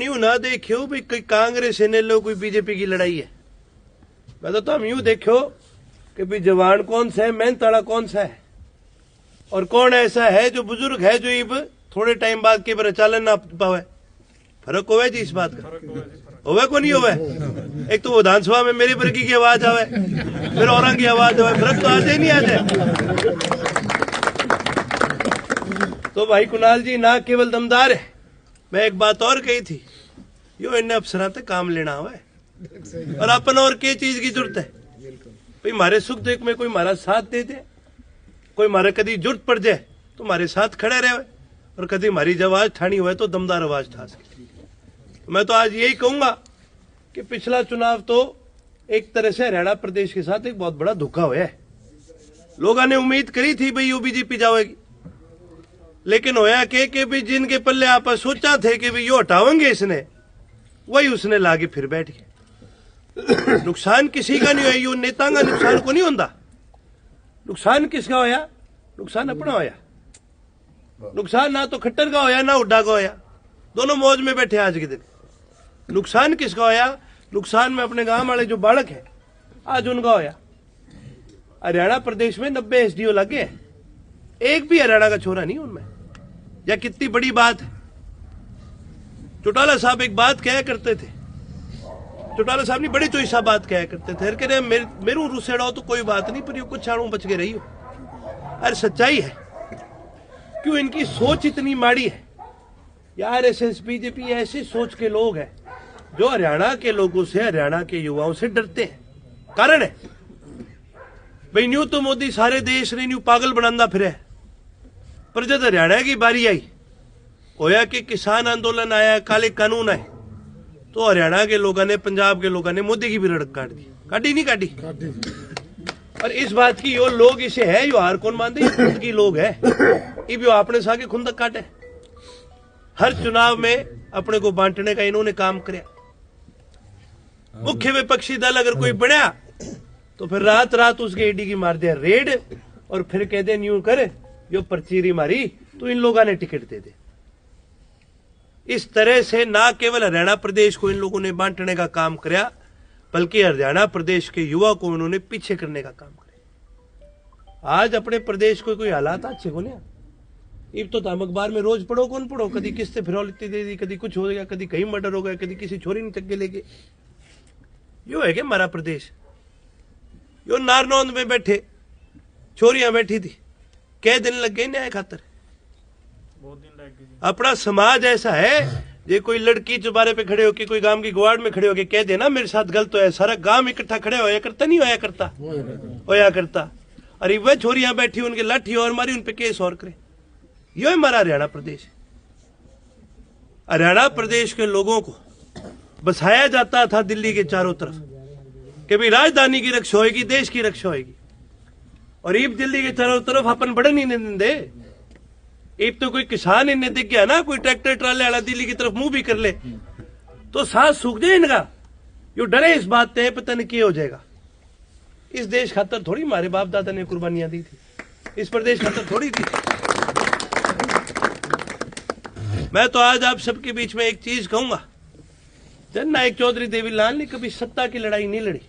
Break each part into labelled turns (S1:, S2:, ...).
S1: यूं ना देखियो भी कोई कांग्रेस ने लो कोई बीजेपी की लड़ाई है। मैं तो तुम यूं देखो कि भी जवान कौन सा है, मेहनत वाला कौन सा है, और कौन ऐसा है जो बुजुर्ग है जो अब थोड़े टाइम बाद के बार चालन ना पावे। फर्क होवे जी इस बात का, होवे को नहीं होवे। एक तो विधानसभा में मेरी वर्गी की आवाज आवे, फिर औरंग की आवाज आवे, फर्क तो आज ही नहीं आ जाए। तो भाई कुणाल जी ना केवल दमदार है, मैं एक बात और कही थी, यो इन अफसर तक काम लेना हुआ है और अपन और के चीज की जरूरत है भाई। हमारे सुख दुख में कोई हमारा साथ दे दे, कोई हमारे कभी जरूरत पड़ जाए तो हमारे साथ खड़े रहे, और कभी हमारी जब आवाज ठानी हुआ तो दमदार आवाज ठा सके। मैं तो आज यही कहूंगा कि पिछला चुनाव तो एक तरह से हरियाणा प्रदेश के साथ एक बहुत बड़ा धोखा हुआ है। लोगों ने उम्मीद करी थी भाई यो बीजेपी जाएगी, लेकिन होया कि भी जिनके पल्ले आप सोचा थे कि भी यो हटावेंगे इसने, वही उसने लाके फिर बैठ गए। नुकसान किसी का नहीं हुआ, यो नेता का नुकसान को नहीं होता। नुकसान किसका होया? नुकसान अपना होया। नुकसान ना तो खट्टर का होया ना हुड्डा का होया, दोनों मौज में बैठे आज के दिन। नुकसान किसका होया? नुकसान में अपने गांव वाले जो बालक है आज उनका होया। हरियाणा प्रदेश में 90 एसडीओ लगे हैं, एक भी हरियाणा का छोरा नहीं उनमें। यह कितनी बड़ी बात है। चौटाला साहब एक बात कहा करते थे, चौटाला साहब ने बड़ी चोई सा बात कहा करते थे, कह रहे मेरू रुसेड़ाओ तो कोई बात नहीं, पर कुछ छाड़ू बच के रही हो। अरे सच्चाई है, क्यों इनकी सोच इतनी माड़ी है यार। एसएस बीजेपी ऐसी सोच के लोग हैं जो हरियाणा के लोगों से, हरियाणा के युवाओं से डरते हैं। कारण है भाई, न्यू तो मोदी सारे देश ने न्यू पागल बनांदा फिरे, पर जब हरियाणा की बारी आई, होया कि किसान आंदोलन आया, काले कानून आए, तो हरियाणा के लोगों ने, पंजाब के लोगों ने मोदी की भी रड़क काट दी। काटी नहीं काटी? और इस बात की यो लोग इसे है, यो हार कौन मानते, खुद की लोग है, इब यो अपने साके खुंदक काटे। हर चुनाव में अपने को बांटने का इन्होंने काम किया। मुख्य विपक्षी दल अगर कोई बढ़िया तो फिर रात रात उसके ईडी की मार दे रेड, और फिर कह दे न्यू कर यो पर्चीरी मारी तो इन लोगों ने टिकट दे दे। इस तरह से ना केवल हरियाणा प्रदेश को इन लोगों ने बांटने का काम किया, बल्कि हरियाणा प्रदेश के युवा को उन्होंने पीछे करने का काम किया। आज अपने प्रदेश को कोई हालात अच्छे को नहीं। इब तो हम अखबार में रोज पढ़ो, कौन पढ़ो, कभी किस्ते फिरौलती दे दी, कभी कुछ हो गया, कभी कहीं मर्डर हो गया, कभी किसी छोरी ने चक के लेके। यो है क्या हमारा प्रदेश? यो नारनौंद में बैठे छोरियां बैठी थी, कै दिन लग गए न्याय खातर?
S2: बहुत दिन लग गए।
S1: अपना समाज ऐसा है, जे कोई लड़की चुबारे पे खड़े होके, कोई गांव की गुआड़ में खड़े होके कह देना मेरे साथ गलत तो है, सारा गांव इकट्ठा खड़े होया करता नहीं होया करता? होया करता। अरे वह छोरियां बैठी, उनके लाठी और मारी, उन पे केस और करे। यो हमारा हरियाणा प्रदेश। हरियाणा प्रदेश के लोगों को बसाया जाता था दिल्ली के चारों तरफ कि भाई राजधानी की रक्षा होगी, देश की रक्षा होगी, और इब दिल्ली के चारों तरफ अपन बढ़न ही नहीं दे। इब तो कोई किसान इन्हें दिख गया ना, कोई ट्रैक्टर ट्राले वाला दिल्ली की तरफ मुंह भी कर ले तो सांस सूख जाए इनका। यो डरे इस बात से, पता नहीं क्या हो जाएगा। इस देश खातर थोड़ी हमारे बाप दादा ने कुर्बानियां दी थी, इस प्रदेश खातर थोड़ी दी थी। मैं तो आज आप सबके बीच में एक चीज कहूंगा, जननायक चौधरी देवीलाल ने कभी सत्ता की लड़ाई नहीं लड़ी।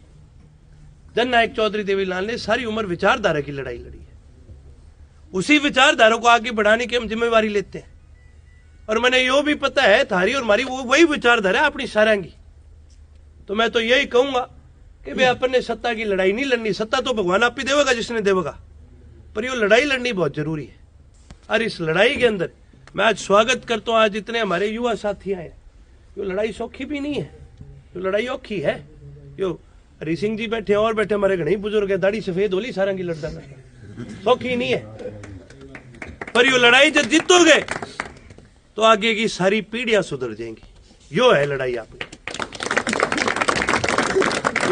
S1: जननायक चौधरी देवीलाल ने सारी उम्र विचारधारा की लड़ाई लड़ी है। उसी विचारधारा को आगे बढ़ाने की हम जिम्मेवारी लेते हैं, और मैंने यो भी पता है थारी और हमारी वो वही विचारधारा है अपनी सारंगी। तो मैं तो यही कहूंगा कि भाई अपन ने सत्ता की लड़ाई नहीं लड़नी। सत्ता तो भगवान आप ही देगा जिसने देगा, पर यो लड़ाई लड़नी बहुत जरूरी है। और इस लड़ाई के अंदर मैं आज स्वागत करता हूं, आज जितने हमारे युवा साथी आए। यो लड़ाई सौखी भी नहीं है, यो लड़ाई औखी है। यो हरी सिंह जी बैठे और बैठे, हमारे घने बुजुर्ग है, दाढ़ी सफेद होली सारंगी लड़ता है, सौखी नहीं है। पर यो लड़ाई जब जीतोगे तो आगे की सारी पीढ़ियां सुधर जाएंगी। यो है लड़ाई आपकी।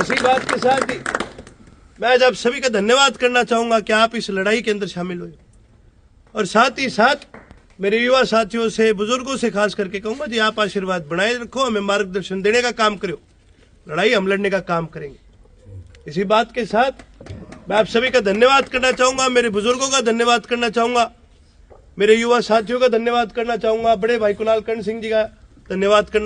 S1: इसी बात के साथ ही मैं आज आप सभी का धन्यवाद करना चाहूंगा कि आप इस लड़ाई के अंदर शामिल हुए, और साथ ही साथ मेरे युवा साथियों से, बुजुर्गों से खास करके कहूंगा जी, आप आशीर्वाद बनाए रखो, हमें मार्गदर्शन देने का काम करो, लड़ाई हम लड़ने का काम करेंगे। इसी बात के साथ मैं आप सभी का धन्यवाद करना चाहूंगा, मेरे बुजुर्गों का धन्यवाद करना चाहूंगा, मेरे युवा साथियों का धन्यवाद करना चाहूंगा, बड़े भाई कुणाल कर्ण सिंह जी का धन्यवाद करना